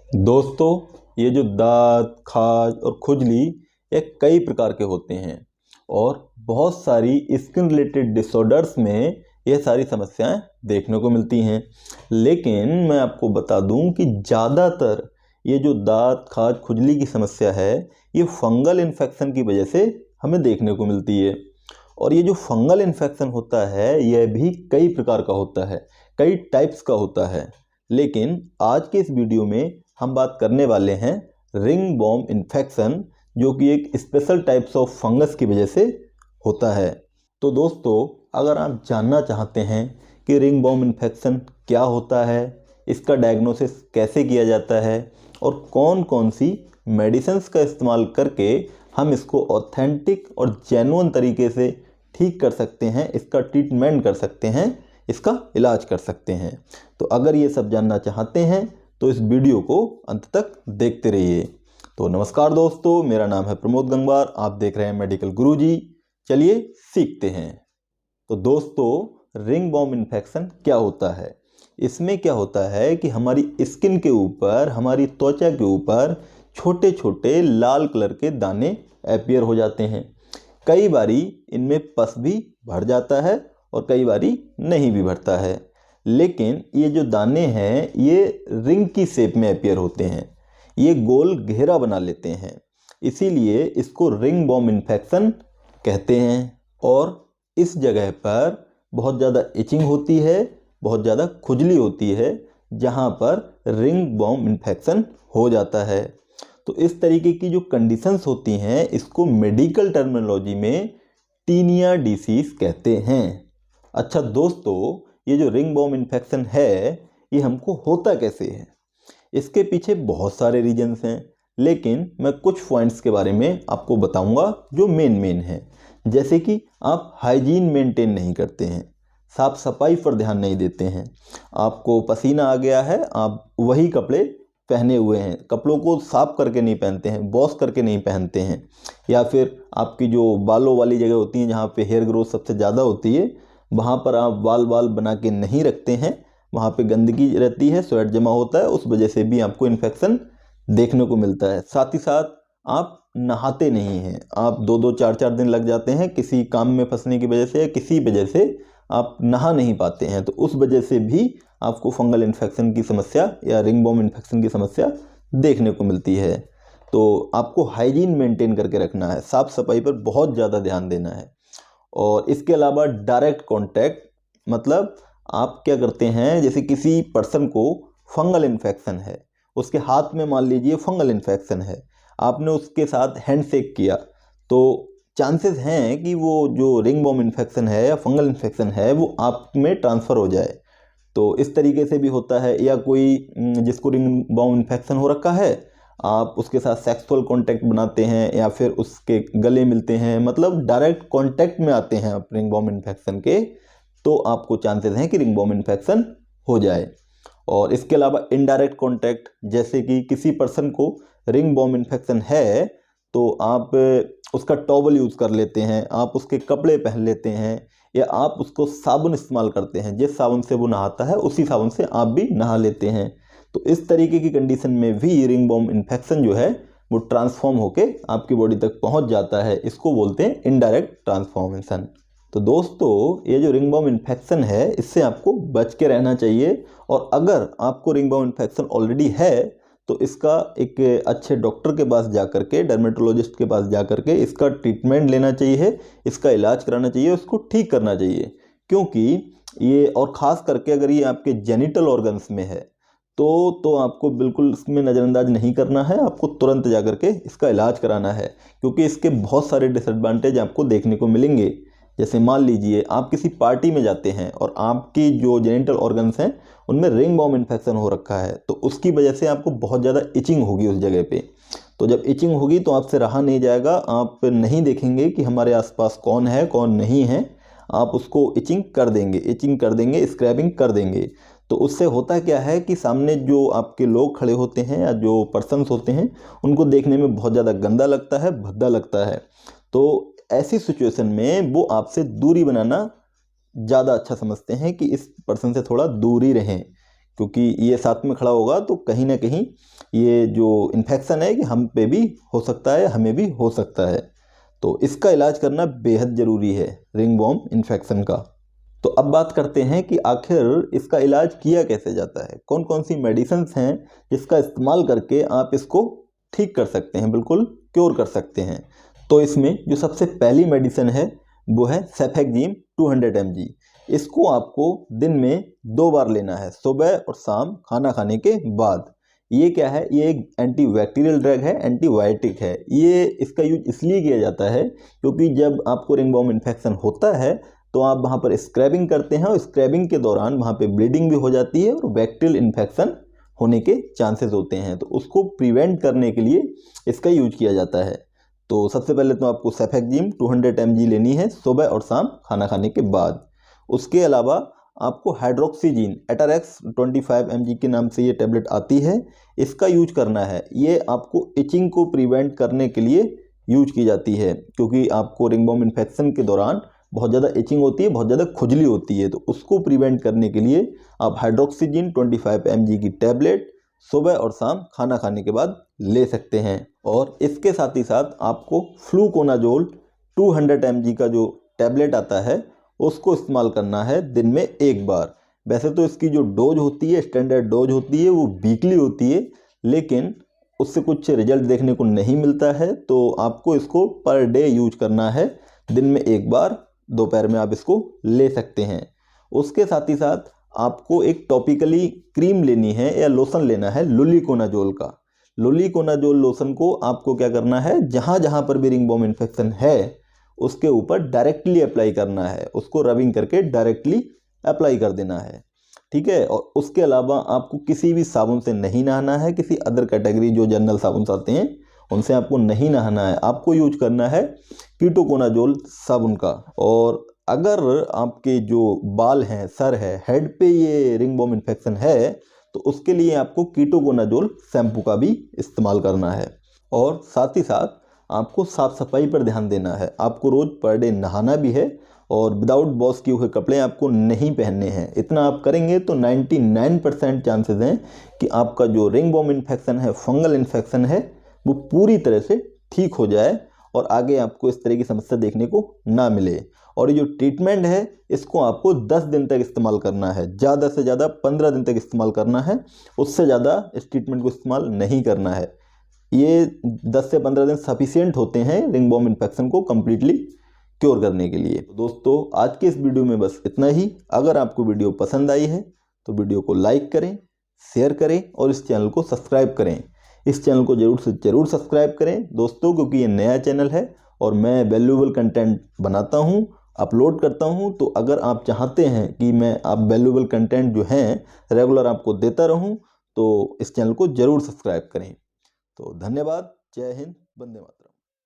दोस्तों, ये जो दाँत, खाज और खुजली ये कई प्रकार के होते हैं और बहुत सारी स्किन रिलेटेड डिसऑर्डर्स में ये सारी समस्याएं देखने को मिलती हैं। लेकिन मैं आपको बता दूं कि ज़्यादातर ये जो दाँत, खाज, खुजली की समस्या है ये फंगल इन्फेक्शन की वजह से हमें देखने को मिलती है। और ये जो फंगल इन्फेक्शन होता है यह भी कई प्रकार का होता है, कई टाइप्स का होता है। लेकिन आज के इस वीडियो में हम बात करने वाले हैं रिंग वर्म इन्फेक्शन, जो कि एक स्पेशल टाइप्स ऑफ फंगस की वजह से होता है। तो दोस्तों, अगर आप जानना चाहते हैं कि रिंग वर्म इन्फेक्शन क्या होता है, इसका डायग्नोसिस कैसे किया जाता है और कौन कौन सी मेडिसिन्स का इस्तेमाल करके हम इसको ऑथेंटिक और जेन्युइन तरीके से ठीक कर सकते हैं, इसका ट्रीटमेंट कर सकते हैं, इसका इलाज कर सकते हैं, तो अगर ये सब जानना चाहते हैं तो इस वीडियो को अंत तक देखते रहिए। तो नमस्कार दोस्तों, मेरा नाम है प्रमोद गंगवार, आप देख रहे हैं मेडिकल गुरुजी। चलिए सीखते हैं। तो दोस्तों, रिंग वर्म इन्फेक्शन क्या होता है? इसमें क्या होता है कि हमारी स्किन के ऊपर, हमारी त्वचा के ऊपर छोटे छोटे लाल कलर के दाने अपीयर हो जाते हैं। कई बारी इनमें पस भी भर जाता है और कई बारी नहीं भी भरता है। लेकिन ये जो दाने हैं ये रिंग की शेप में अपीयर होते हैं, ये गोल घेरा बना लेते हैं, इसीलिए इसको रिंग वर्म इन्फेक्शन कहते हैं। और इस जगह पर बहुत ज़्यादा इचिंग होती है, बहुत ज़्यादा खुजली होती है, जहाँ पर रिंग वर्म इन्फेक्शन हो जाता है। तो इस तरीके की जो कंडीशंस होती हैं इसको मेडिकल टर्मिनोलॉजी में टीनिया डिसीज़ कहते हैं। अच्छा दोस्तों, ये जो रिंग वर्म इन्फेक्शन है ये हमको होता कैसे है? इसके पीछे बहुत सारे रीजन्स हैं, लेकिन मैं कुछ पॉइंट्स के बारे में आपको बताऊंगा जो मेन हैं। जैसे कि आप हाइजीन मेंटेन नहीं करते हैं, साफ सफाई पर ध्यान नहीं देते हैं, आपको पसीना आ गया है, आप वही कपड़े पहने हुए हैं, कपड़ों को साफ करके नहीं पहनते हैं, वॉश करके नहीं पहनते हैं, या फिर आपकी जो बालों वाली जगह होती हैं जहाँ पे हेयर ग्रोथ सबसे ज़्यादा होती है वहाँ पर आप बाल बना के नहीं रखते हैं, वहाँ पे गंदगी रहती है, स्वेट जमा होता है, उस वजह से भी आपको इन्फेक्शन देखने को मिलता है। साथ ही साथ आप नहाते नहीं हैं, आप 2-2 4-4 दिन लग जाते हैं किसी काम में फंसने की वजह से या किसी वजह से आप नहा नहीं पाते हैं, तो उस वजह से भी आपको फंगल इन्फेक्शन की समस्या या रिंग वर्म इन्फेक्शन की समस्या देखने को मिलती है। तो आपको हाइजीन मेंटेन करके रखना है, साफ़ सफाई पर बहुत ज़्यादा ध्यान देना है। और इसके अलावा डायरेक्ट कांटेक्ट, मतलब आप क्या करते हैं, जैसे किसी पर्सन को फंगल इन्फेक्शन है, उसके हाथ में मान लीजिए फंगल इन्फेक्शन है, आपने उसके साथ हैंडशेक किया तो चांसेस हैं कि वो जो रिंग वर्म इन्फेक्शन है या फंगल इन्फेक्शन है वो आप में ट्रांसफ़र हो जाए। तो इस तरीके से भी होता है। या कोई जिसको रिंग वर्म इन्फेक्शन हो रखा है, आप उसके साथ सेक्सुअल कांटेक्ट बनाते हैं या फिर उसके गले मिलते हैं, मतलब डायरेक्ट कांटेक्ट में आते हैं आप रिंग वर्म इन्फेक्शन के, तो आपको चांसेस हैं कि रिंग वर्म इन्फेक्शन हो जाए। और इसके अलावा इनडायरेक्ट कांटेक्ट, जैसे कि किसी पर्सन को रिंग वर्म इन्फेक्शन है तो आप उसका टॉवल यूज़ कर लेते हैं, आप उसके कपड़े पहन लेते हैं, या आप उसको साबुन इस्तेमाल करते हैं, जिस साबुन से वो नहाता है उसी साबुन से आप भी नहा लेते हैं। तो इस तरीके की कंडीशन में भी रिंग वर्म इन्फेक्शन जो है वो ट्रांसफॉर्म होके आपकी बॉडी तक पहुंच जाता है, इसको बोलते हैं इनडायरेक्ट ट्रांसफॉर्मेशन। तो दोस्तों, ये जो रिंग वर्म इन्फेक्शन है इससे आपको बच के रहना चाहिए। और अगर आपको रिंग वर्म इन्फेक्शन ऑलरेडी है तो इसका एक अच्छे डॉक्टर के पास जा कर के, डर्मेटोलॉजिस्ट के पास जा कर के इसका ट्रीटमेंट लेना चाहिए, इसका इलाज कराना चाहिए, उसको ठीक करना चाहिए। क्योंकि ये, और ख़ास करके अगर ये आपके जेनिटल ऑर्गन्स में है तो आपको बिल्कुल इसमें नज़रअंदाज नहीं करना है, आपको तुरंत जा कर के इसका इलाज कराना है। क्योंकि इसके बहुत सारे डिसएडवांटेज आपको देखने को मिलेंगे। जैसे मान लीजिए आप किसी पार्टी में जाते हैं और आपकी जो जेनिटल ऑर्गन्स हैं उनमें रिंग वर्म इन्फेक्शन हो रखा है, तो उसकी वजह से आपको बहुत ज़्यादा इचिंग होगी उस जगह पे। तो जब इचिंग होगी तो आपसे रहा नहीं जाएगा, आप नहीं देखेंगे कि हमारे आसपास कौन है कौन नहीं है, आप उसको इचिंग कर देंगे, स्क्रैबिंग कर देंगे। तो उससे होता क्या है कि सामने जो आपके लोग खड़े होते हैं या जो पर्सन्स होते हैं उनको देखने में बहुत ज़्यादा गंदा लगता है, भद्दा लगता है। तो ऐसी सिचुएशन में वो आपसे दूरी बनाना ज़्यादा अच्छा समझते हैं कि इस पर्सन से थोड़ा दूर ही रहें। क्योंकि ये साथ में खड़ा होगा तो कहीं ना कहीं ये जो इन्फेक्शन है कि हम पे भी हो सकता है, हमें भी हो सकता है। तो इसका इलाज करना बेहद ज़रूरी है रिंगवॉर्म इन्फेक्शन का। तो अब बात करते हैं कि आखिर इसका इलाज किया कैसे जाता है, कौन कौन सी मेडिसिन्स हैं जिसका इस्तेमाल करके आप इसको ठीक कर सकते हैं, बिल्कुल क्योर कर सकते हैं। तो इसमें जो सबसे पहली मेडिसिन है वो है सेफेक्जिम 200 mg। इसको आपको दिन में 2 बार लेना है, सुबह और शाम खाना खाने के बाद। ये क्या है, ये एक एंटीबैक्टीरियल ड्रग है, एंटीबायोटिक है। ये इसका यूज इसलिए किया जाता है क्योंकि जब आपको रिंगवॉर्म इन्फेक्शन होता है तो आप वहाँ पर स्क्रैबिंग करते हैं और स्क्रैबिंग के दौरान वहाँ पे ब्लीडिंग भी हो जाती है और बैक्टीरियल इन्फेक्शन होने के चांसेस होते हैं। तो उसको प्रिवेंट करने के लिए इसका यूज किया जाता है। तो सबसे पहले तो आपको सेफेक्जिम 200 mg लेनी है सुबह और शाम खाना खाने के बाद। उसके अलावा आपको हाइड्रोक्सीजीन एटारेक्स 25 mg के नाम से ये टेबलेट आती है, इसका यूज करना है। ये आपको इचिंग को प्रिवेंट करने के लिए यूज की जाती है, क्योंकि आपको रिंगवॉर्म इन्फेक्शन के दौरान बहुत ज़्यादा इचिंग होती है, बहुत ज़्यादा खुजली होती है। तो उसको प्रिवेंट करने के लिए आप हाइड्रोक्सीजीन 25 mg की टेबलेट सुबह और शाम खाना खाने के बाद ले सकते हैं। और इसके साथ ही साथ आपको फ्लूकोनाजोल 200 mg का जो टैबलेट आता है उसको इस्तेमाल करना है दिन में 1 बार। वैसे तो इसकी जो डोज होती है, स्टैंडर्ड डोज होती है, वो वीकली होती है, लेकिन उससे कुछ रिजल्ट देखने को नहीं मिलता है। तो आपको इसको पर डे यूज करना है, दिन में 1 बार, दोपहर में आप इसको ले सकते हैं। उसके साथ ही साथ आपको एक टॉपिकली क्रीम लेनी है या लोशन लेना है लुलिकोनाजोल का। लुलिकोनाजोल लोशन को आपको क्या करना है, जहाँ जहाँ पर भी रिंगवॉर्म इन्फेक्शन है उसके ऊपर डायरेक्टली अप्लाई करना है, उसको रबिंग करके डायरेक्टली अप्लाई कर देना है, ठीक है। और उसके अलावा आपको किसी भी साबुन से नहीं नहाना है, किसी अदर कैटेगरी जो जनरल साबुन आते हैं उनसे आपको नहीं नहाना है। आपको यूज करना है कीटोकोनाजोल साबुन का। और अगर आपके जो बाल हैं, सर है, हेड पे ये रिंगवॉर्म इन्फेक्शन है तो उसके लिए आपको कीटोकोनाजोल शैम्पू का भी इस्तेमाल करना है। और साथ ही साथ आपको साफ़ सफाई पर ध्यान देना है। आपको रोज़ पर डे नहाना भी है और विदाउट वॉश किए हुए कपड़े आपको नहीं पहनने हैं। इतना आप करेंगे तो 99% चांसेस हैं कि आपका जो रिंगवॉर्म इन्फेक्शन है, फंगल इन्फेक्शन है, वो पूरी तरह से ठीक हो जाए और आगे आपको इस तरह की समस्या देखने को ना मिले। और ये जो ट्रीटमेंट है इसको आपको 10 दिन तक इस्तेमाल करना है, ज़्यादा से ज़्यादा 15 दिन तक इस्तेमाल करना है, उससे ज़्यादा इस ट्रीटमेंट को इस्तेमाल नहीं करना है। ये 10 से 15 दिन सफिशिएंट होते हैं रिंगवॉर्म इन्फेक्शन को कम्प्लीटली क्योर करने के लिए। दोस्तों आज के इस वीडियो में बस इतना ही। अगर आपको वीडियो पसंद आई है तो वीडियो को लाइक करें, शेयर करें और इस चैनल को सब्सक्राइब करें। इस चैनल को ज़रूर से ज़रूर सब्सक्राइब करें दोस्तों, क्योंकि ये नया चैनल है और मैं वैल्यूएबल कंटेंट बनाता हूँ, अपलोड करता हूँ। तो अगर आप चाहते हैं कि मैं आप वैल्यूएबल कंटेंट जो हैं रेगुलर आपको देता रहूँ तो इस चैनल को ज़रूर सब्सक्राइब करें। तो धन्यवाद। जय हिंद, वंदे मातरम।